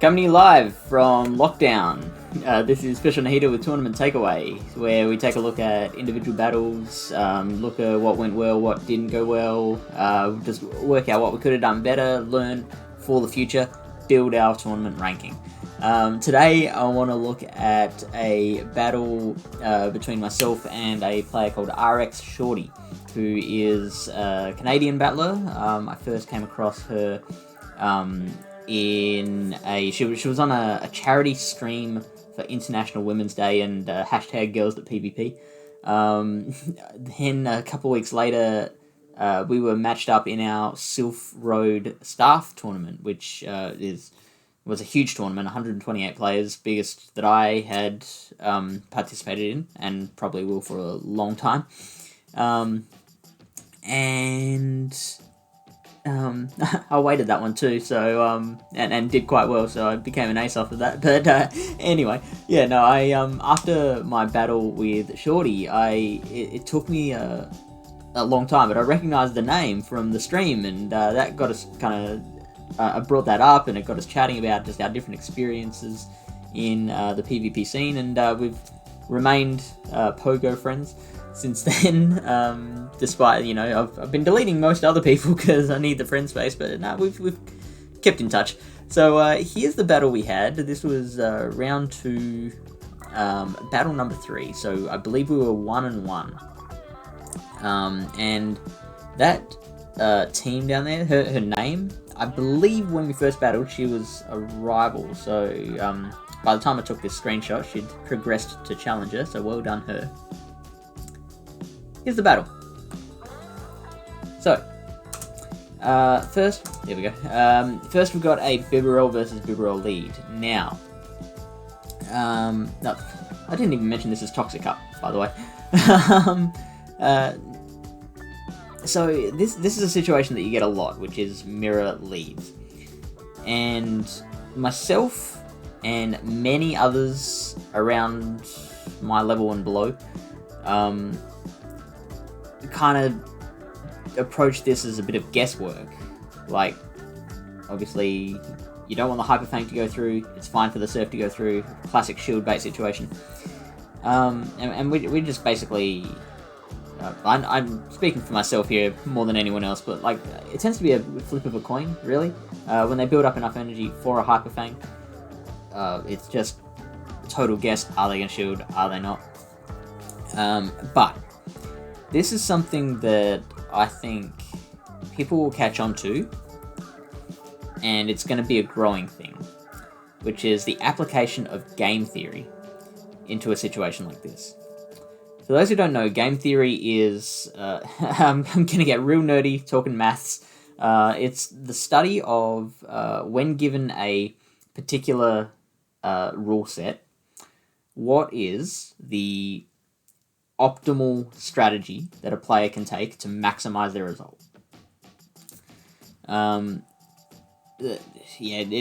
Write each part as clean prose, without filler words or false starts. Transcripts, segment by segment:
Coming to you live from lockdown. This is Fish on a Heater with Tournament Takeaway, where we take a look at individual battles, look at what went well, what didn't go well, just work out what we could have done better, learn for the future, build our tournament ranking. Today I want to look at a battle between myself and a player called RX Shorty, who is a Canadian battler. I first came across her she was on a charity stream for International Women's Day and hashtag Girls.PvP. Then a couple of weeks later, we were matched up in our Sylph Road staff tournament, which was a huge tournament, 128 players, biggest that I had participated in, and probably will for a long time. I weighted that one too, so and did quite well, so I became an ace off of that. But anyway, yeah, no, I after my battle with Shorty, it took me a long time, but I recognised the name from the stream, and that got us kind of. I brought that up, and it got us chatting about just our different experiences in the PvP scene, and we've remained Pogo friends since then. Despite, I've been deleting most other people because I need the friend space, but no, we've kept in touch. So here's the battle we had. This was round 2, battle number 3. So I believe we were 1-1. And that team down there, her name, I believe when we first battled, she was a rival. So by the time I took this screenshot, she'd progressed to Challenger, so well done her. Here's the battle. So, first, there we go. First we've got a Bibarel versus Bibarel lead. Now, no, I didn't even mention this as Toxic Cup, by the way. So this is a situation that you get a lot, which is mirror leads. And myself and many others around my level and below, kind of approach this as a bit of guesswork. Like, obviously, you don't want the Hyper Fang to go through, it's fine for the Surf to go through, classic shield bait situation. And we just basically, I'm speaking for myself here more than anyone else, but like, it tends to be a flip of a coin, really. When they build up enough energy for a Hyper Fang, it's just total guess, are they going to shield, are they not? But this is something that I think people will catch on to, and it's going to be a growing thing, which is the application of game theory into a situation like this. For those who don't know, game theory is, I'm going to get real nerdy talking maths. It's the study of when given a particular rule set, what is the optimal strategy that a player can take to maximize their result. It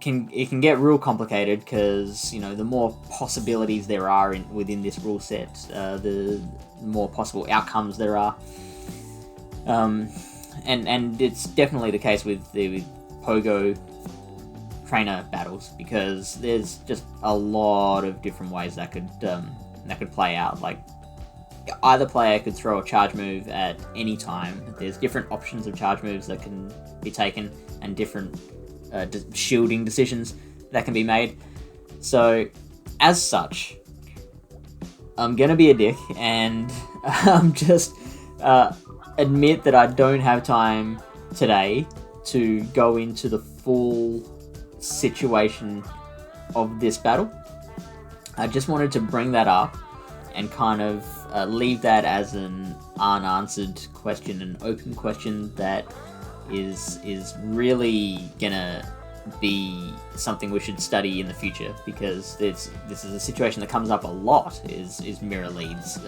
can get real complicated because the more possibilities there are within this rule set, the more possible outcomes there are. And it's definitely the case with Pogo trainer battles, because there's just a lot of different ways that could play out. Like, either player could throw a charge move at any time. There's different options of charge moves that can be taken, and different shielding decisions that can be made. So, as such, I'm gonna be a dick and just admit that I don't have time today to go into the full situation of this battle. I just wanted to bring that up and kind of leave that as an unanswered question, an open question that is really gonna be something we should study in the future, because this is a situation that comes up a lot, is mirror leads.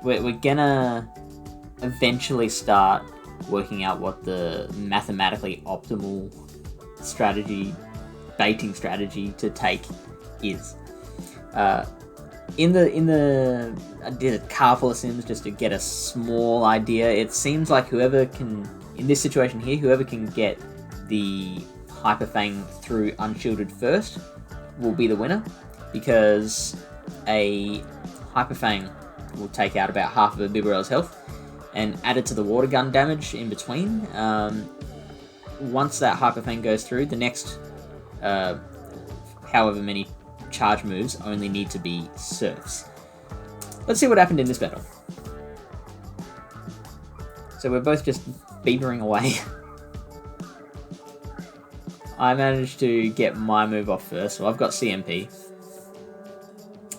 We're gonna eventually start working out what the mathematically optimal baiting strategy to take is. I did a car full of sims just to get a small idea. It seems like whoever can, in this situation here, whoever can get the Hyper Fang through unshielded first will be the winner, because a Hyper Fang will take out about half of a Bibarel's health, and added to the water gun damage in between. Once that Hyper Fang goes through, the next however many charge moves only need to be Surfs. Let's see what happened in this battle. So we're both just beavering away. I managed to get my move off first, so I've got CMP.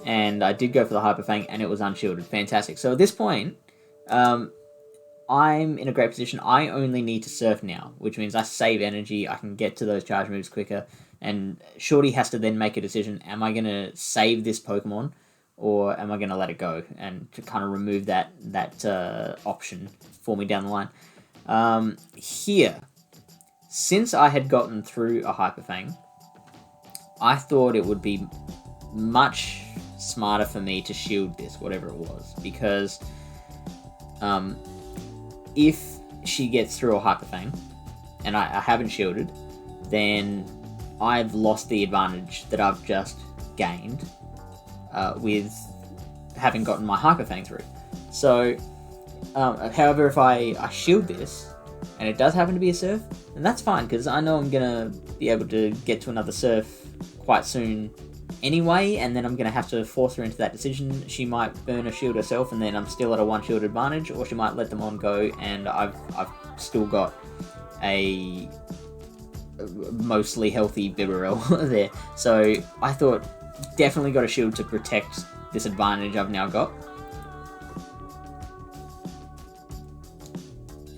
And I did go for the Hyper Fang, and it was unshielded. Fantastic. So at this point, I'm in a great position. I only need to Surf now, which means I save energy, I can get to those charge moves quicker, and Shorty has to then make a decision, am I going to save this Pokemon, or am I going to let it go, and to kind of remove that option for me down the line. Here, since I had gotten through a Hyper Fang, I thought it would be much smarter for me to shield this, whatever it was, because if she gets through a Hyper Fang, and I haven't shielded, then I've lost the advantage that I've just gained with having gotten my Hyper Fang through. So, however, if I shield this, and it does happen to be a Surf, then that's fine, because I know I'm going to be able to get to another Surf quite soon anyway, and then I'm going to have to force her into that decision. She might burn a shield herself, and then I'm still at a one shield advantage, or she might let them on go, and I've still got a mostly healthy Bibarel there. So I thought, definitely got a shield to protect this advantage I've now got.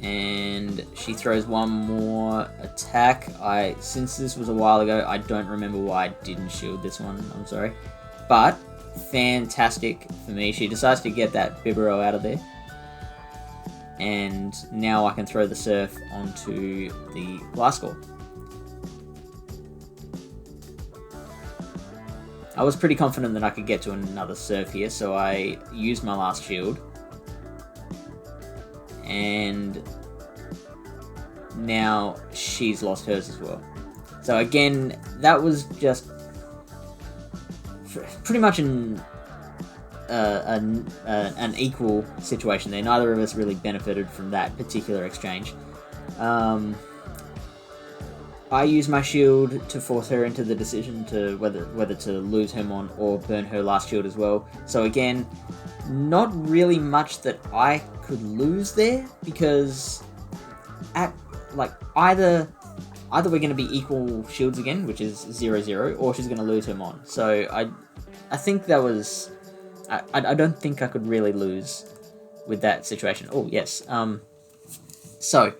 And she throws one more attack. Since this was a while ago, I don't remember why I didn't shield this one, I'm sorry. But, fantastic for me. She decides to get that Bibarel out of there. And now I can throw the Surf onto the Glasgow. I was pretty confident that I could get to another Surf here, so I used my last shield. And now she's lost hers as well. So again, that was just pretty much an equal situation there. Neither of us really benefited from that particular exchange. I used my shield to force her into the decision to whether to lose Hermon or burn her last shield as well. So again, not really much that I could lose there, because either we're going to be equal shields again, which is 0-0, or she's going to lose Hermon. So I think that was I don't think I could really lose with that situation. Oh yes. So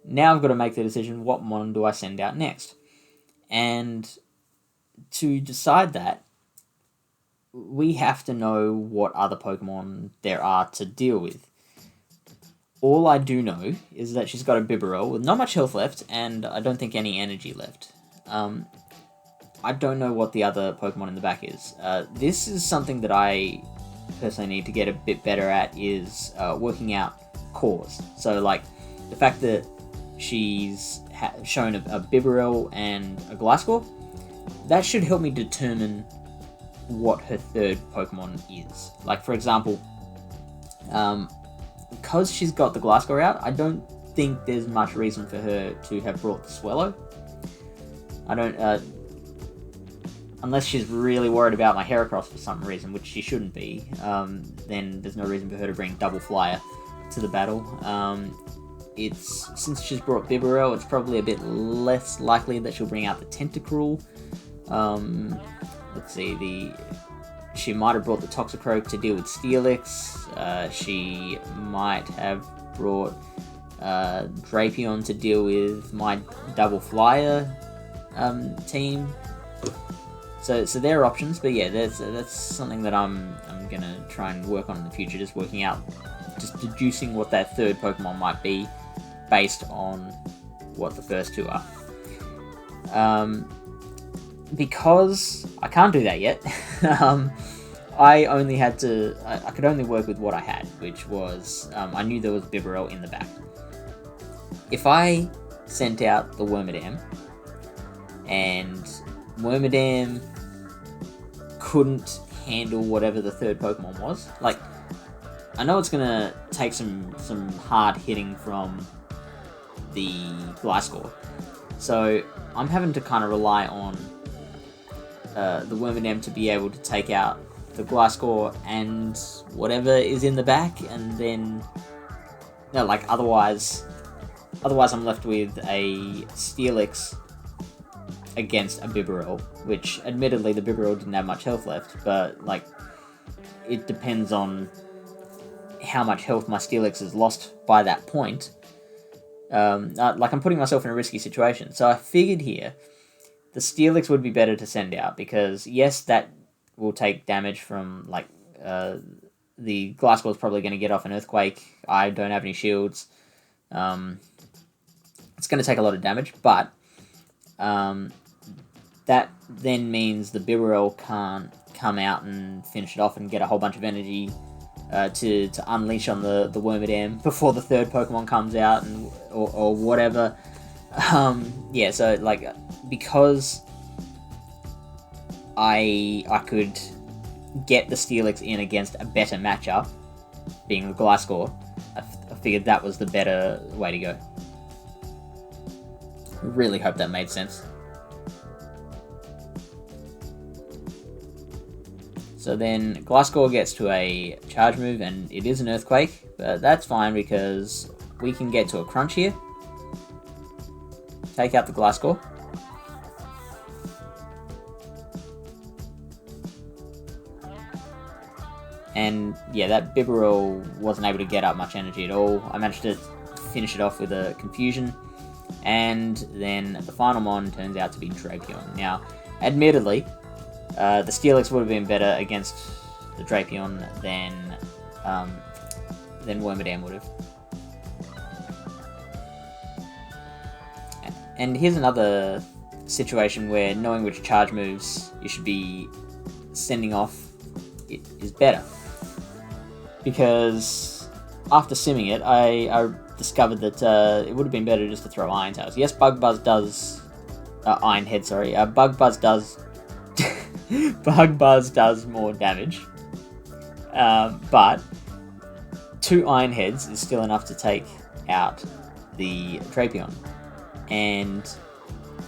now I've got to make the decision, what Mon do I send out next? And to decide that, we have to know what other Pokemon there are to deal with. All I do know is that she's got a Bibarel with not much health left, and I don't think any energy left. I don't know what the other Pokemon in the back is. This is something that I personally need to get a bit better at, is working out cores. So, like, the fact that she's shown a Bibarel and a Gliscor, that should help me determine what her third Pokemon is. Like, for example, because she's got the Gliscor out, I don't think there's much reason for her to have brought the Swellow. I don't, unless she's really worried about my Heracross for some reason, which she shouldn't be, then there's no reason for her to bring Double Flyer to the battle. Since she's brought Bibarel, it's probably a bit less likely that she'll bring out the Tentacruel. Let's see, she might have brought the Toxicroak to deal with Steelix. She might have brought Drapion to deal with my Double Flyer team. So there are options, but yeah, that's something that I'm gonna try and work on in the future. Just working out, just deducing what that third Pokemon might be, based on what the first two are. Because I can't do that yet, I could only work with what I had, which was, I knew there was Bibarel in the back. If I sent out the Wormadam, and Wormadam couldn't handle whatever the third Pokemon was. Like, I know it's gonna take some hard hitting from the Gliscor, so I'm having to kind of rely on the Wormadam to be able to take out the Gliscor and whatever is in the back, and then no, like otherwise I'm left with a Steelix against a Bibarel, which admittedly the Bibarel didn't have much health left, but like it depends on how much health my Steelix has lost by that point. Like I'm putting myself in a risky situation, so I figured here the Steelix would be better to send out because yes, that will take damage from like the Gliscor is probably going to get off an Earthquake. I don't have any shields. It's going to take a lot of damage, but that then means the Bibarel can't come out and finish it off and get a whole bunch of energy to unleash on the Wormadam before the third Pokemon comes out and or whatever. Yeah, so like because I could get the Steelix in against a better matchup, being the Gliscor, I figured that was the better way to go. Really hope that made sense. So then Gliscor gets to a charge move, and it is an Earthquake, but that's fine because we can get to a Crunch here. Take out the Gliscor. And yeah, that Bibarel wasn't able to get up much energy at all. I managed to finish it off with a Confusion, and then the final mon turns out to be Drapion. Now, admittedly, the Steelix would have been better against the Drapion than Wormadam would have. And here's another situation where knowing which charge moves you should be sending off is better. Because after simming it, I discovered that it would have been better just to throw Iron Tails. Yes, Bug Buzz does... Iron Head, sorry. Bug Buzz does... Bug Buzz does more damage. But 2 Iron Heads is still enough to take out the Drapion. And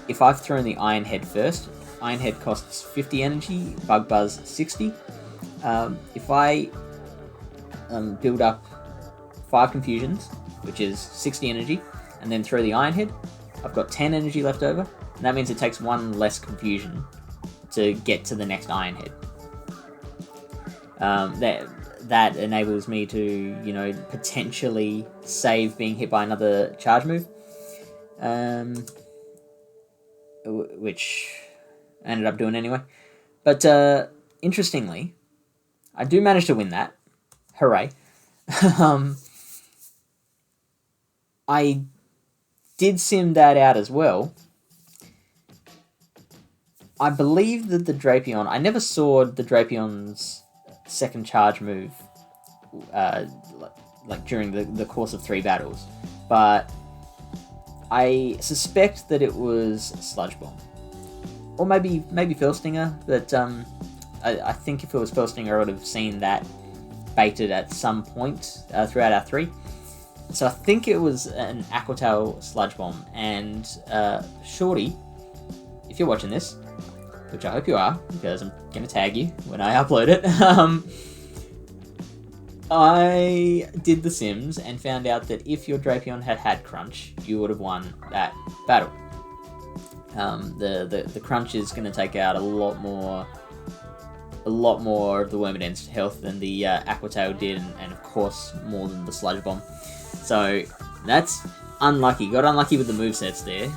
if I've thrown the Iron Head first, Iron Head costs 50 energy, Bug Buzz 60. If I build up 5 Confusions, which is 60 energy, and then throw the Iron Head, I've got 10 energy left over, and that means it takes 1 less Confusion to get to the next Iron Head. That enables me to, you know, potentially save being hit by another charge move, which I ended up doing anyway. But interestingly, I do manage to win that. Hooray. I did sim that out as well. I believe that the Drapion... I never saw the Drapion's second charge move like during the course of 3 battles, but I suspect that it was Sludge Bomb. Or maybe Furlstinger, but I think if it was Furlstinger I would have seen that baited at some point throughout our 3. So I think it was an Aqua Tail Sludge Bomb, and Shorty, if you're watching this, which I hope you are, because I'm going to tag you when I upload it, I did the sims and found out that if your Drapion had Crunch, you would have won that battle. The Crunch is going to take out a lot more of the Wormadam's health than the Aqua Tail did, and of course more than the Sludge Bomb. So that's unlucky. Got unlucky with the movesets there.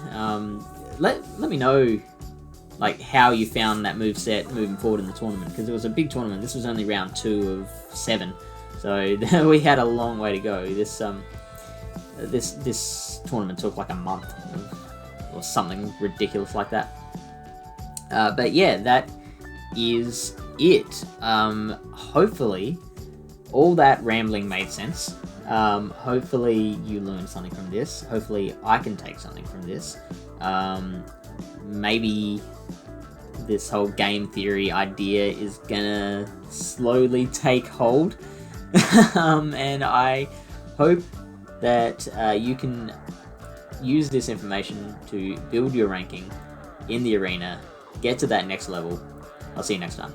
Let me know like how you found that moveset moving forward in the tournament, because it was a big tournament. This was only round 2 of 7, so we had a long way to go. This tournament took like a month or something ridiculous like that. But yeah, that is it. Hopefully all that rambling made sense. Hopefully you learned something from this. Hopefully I can take something from this. Maybe this whole game theory idea is gonna slowly take hold. And I hope that you can use this information to build your ranking in the arena, get to that next level. I'll see you next time.